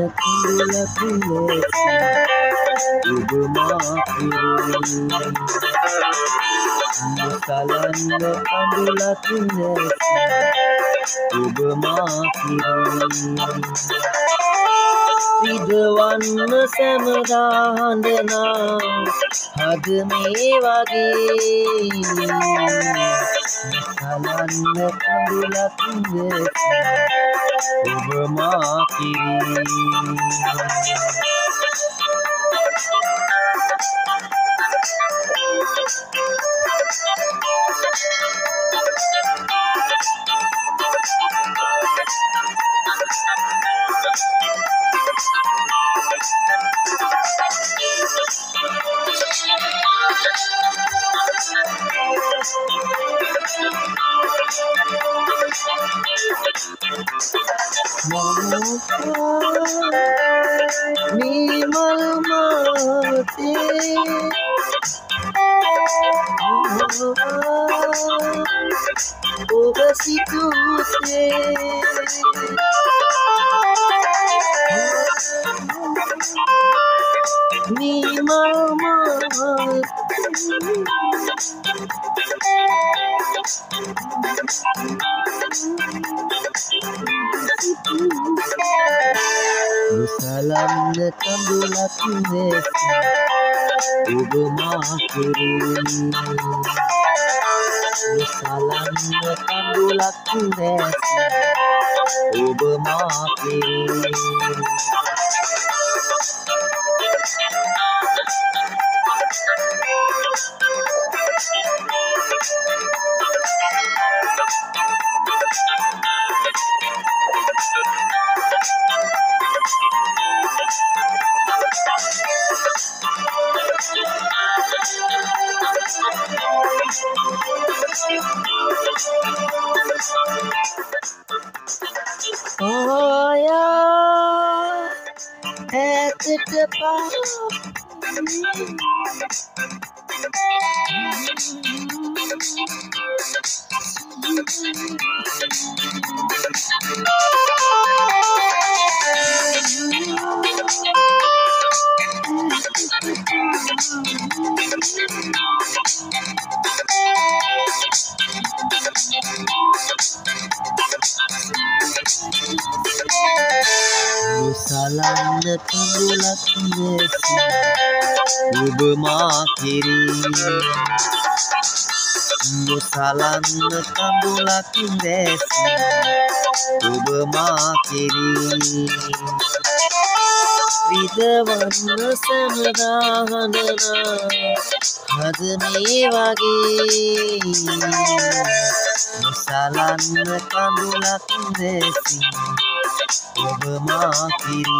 කඳුලක් නැසි ඔබ මා කිරි මුසලන්න කඳුලක් නැසි ඔබ මා කිරි විදවන්න සැමදා හඬනා හද මේ වගේ මුසලන්න කඳුලක් නැසි ඔබ මා කිරි නිමල් මාතේ ඔබ සිතුසේ නිමල් මාතේ මුසලන්න කඳුලක් නැසි ඔබ මා කිරි මුසලන්න කඳුලක් නැසි ඔබ මා කිරි ආයා ඇතට මුසලන්න කඳුලක් නැසි ඔබ මා කිරි මුසලන්න කඳුලක් නැසි ඔබ මා කිරි විදවන්න සැමදා හඬනා හද මේ වගේ මුසලන්න කඳුලක් නැසි ඔබ මා කිරි